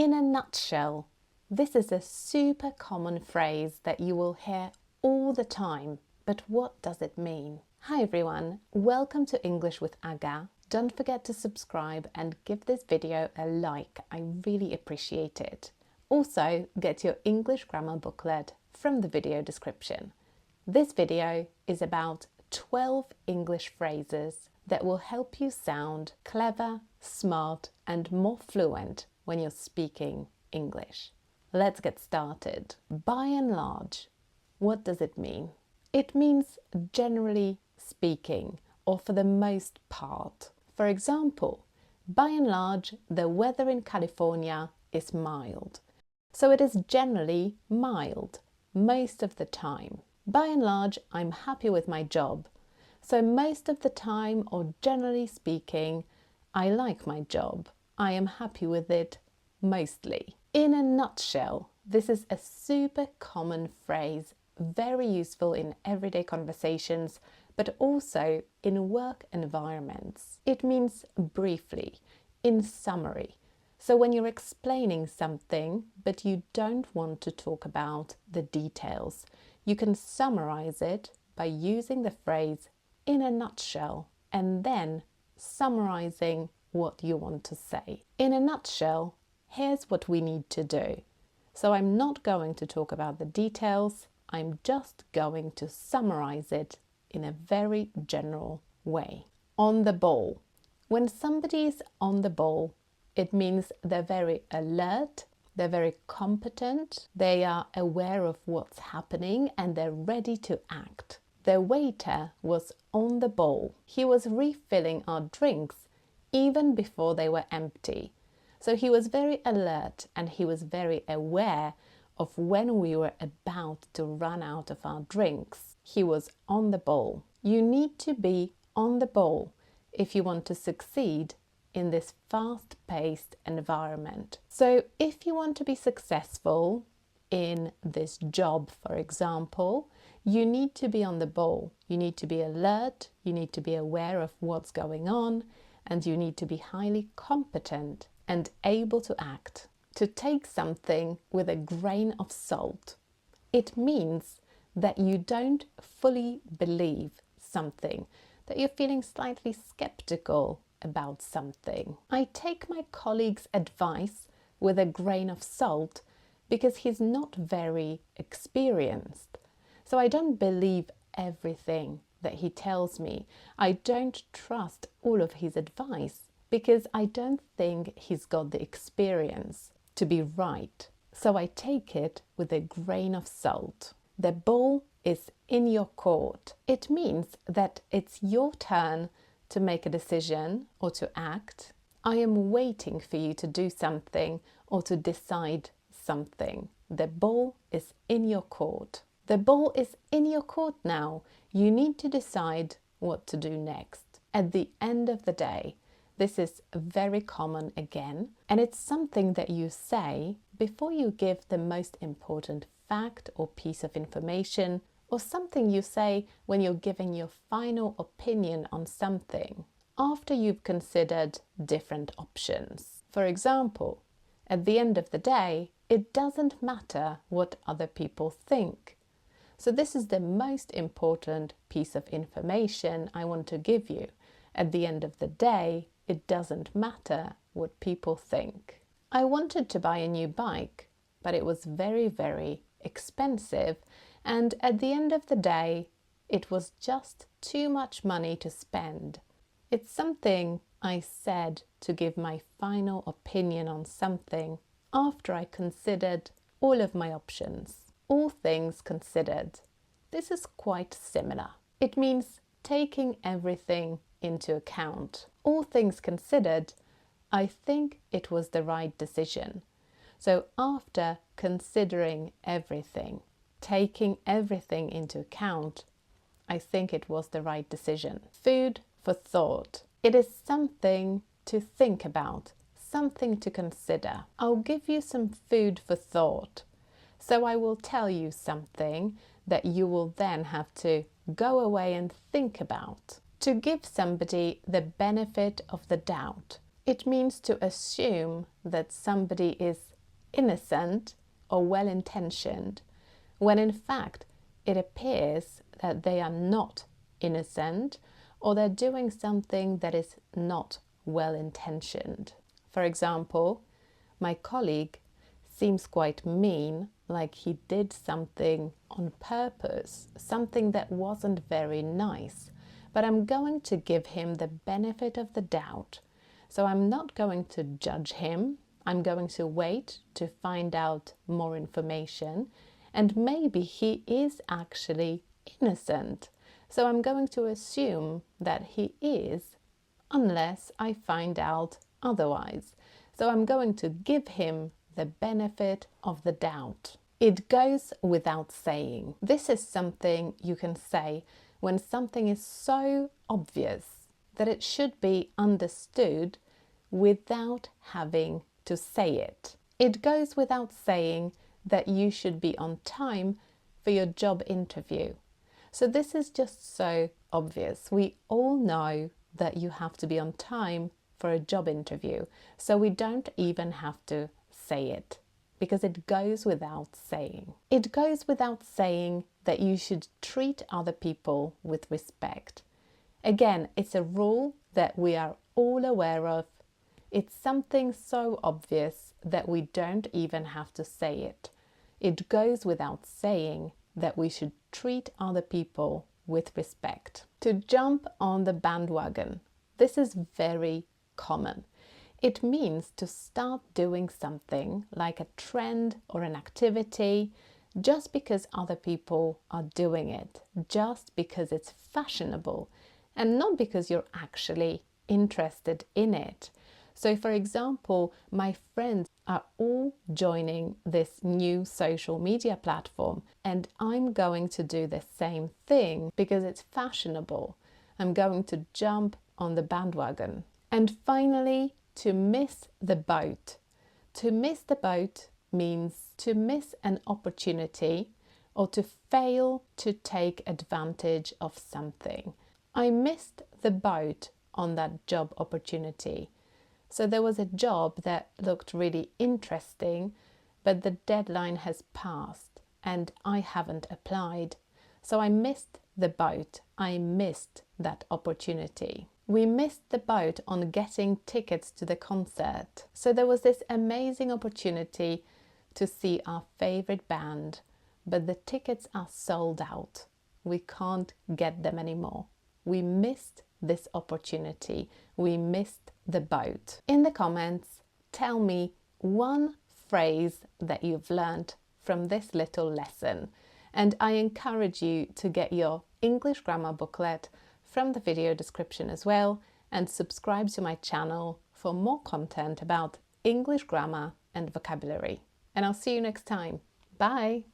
In a nutshell, this is a super common phrase that you will hear all the time. But what does it mean? Hi everyone, welcome to English with Aga. Don't forget to subscribe and give this video a like. I really appreciate it. Also, get your English grammar booklet from the video description. This video is about 12 English phrases that will help you sound clever, smart, and more fluent when you're speaking English. Let's get started. By and large, what does it mean? It means generally speaking, or for the most part. For example, by and large, the weather in California is mild. So it is generally mild most of the time. By and large, I'm happy with my job. So most of the time, or generally speaking, I like my job. I am happy with it mostly. In a nutshell, this is a super common phrase, very useful in everyday conversations, but also in work environments. It means briefly, in summary. So when you're explaining something, but you don't want to talk about the details, you can summarize it by using the phrase in a nutshell and then summarizing what you want to say. In a nutshell, here's what we need to do. So I'm not going to talk about the details, I'm just going to summarize it in a very general way. On the ball. When somebody is on the ball, it means they're very alert, they're very competent, they are aware of what's happening and they're ready to act. The waiter was on the ball. He was refilling our drinks even before they were empty. So he was very alert and he was very aware of when we were about to run out of our drinks. He was on the ball. You need to be on the ball if you want to succeed in this fast-paced environment. So if you want to be successful in this job, for example, you need to be on the ball. You need to be alert, you need to be aware of what's going on, and you need to be highly competent and able to act. To take something with a grain of salt. It means that you don't fully believe something, that you're feeling slightly skeptical about something. I take my colleague's advice with a grain of salt because he's not very experienced. So I don't believe everything that he tells me. I don't trust all of his advice because I don't think he's got the experience to be right. So I take it with a grain of salt. The ball is in your court. It means that it's your turn to make a decision or to act. I am waiting for you to do something or to decide something. The ball is in your court. The ball is in your court now. You need to decide what to do next. At the end of the day, this is very common again, and it's something that you say before you give the most important fact or piece of information, or something you say when you're giving your final opinion on something, after you've considered different options. For example, at the end of the day, it doesn't matter what other people think. So this is the most important piece of information I want to give you. At the end of the day, it doesn't matter what people think. I wanted to buy a new bike, but it was very, very expensive. And at the end of the day, it was just too much money to spend. It's something I said to give my final opinion on something after I considered all of my options. All things considered. This is quite similar. It means taking everything into account. All things considered, I think it was the right decision. So after considering everything, taking everything into account, I think it was the right decision. Food for thought. It is something to think about, something to consider. I'll give you some food for thought. So I will tell you something that you will then have to go away and think about. To give somebody the benefit of the doubt. It means to assume that somebody is innocent or well-intentioned, when in fact it appears that they are not innocent or they're doing something that is not well-intentioned. For example, my colleague seems quite mean, like he did something on purpose, something that wasn't very nice, but I'm going to give him the benefit of the doubt. So I'm not going to judge him. I'm going to wait to find out more information, and maybe he is actually innocent. So I'm going to assume that he is, unless I find out otherwise. So I'm going to give him the benefit of the doubt. It goes without saying. This is something you can say when something is so obvious that it should be understood without having to say it. It goes without saying that you should be on time for your job interview. So this is just so obvious. We all know that you have to be on time for a job interview, so we don't even have to say it, because it goes without saying. It goes without saying that you should treat other people with respect. Again, it's a rule that we are all aware of. It's something so obvious that we don't even have to say it. It goes without saying that we should treat other people with respect. To jump on the bandwagon. This is very common. It means to start doing something like a trend or an activity just because other people are doing it, just because it's fashionable, and not because you're actually interested in it. So for example, my friends are all joining this new social media platform, and I'm going to do the same thing because it's fashionable. I'm going to jump on the bandwagon. And finally, to miss the boat. To miss the boat means to miss an opportunity or to fail to take advantage of something. I missed the boat on that job opportunity. So there was a job that looked really interesting, but the deadline has passed and I haven't applied. So I missed the boat. I missed that opportunity. We missed the boat on getting tickets to the concert. So there was this amazing opportunity to see our favorite band, but the tickets are sold out. We can't get them anymore. We missed this opportunity. We missed the boat. In the comments, tell me one phrase that you've learned from this little lesson. And I encourage you to get your English grammar booklet from the video description as well, and subscribe to my channel for more content about English grammar and vocabulary. And I'll see you next time. Bye!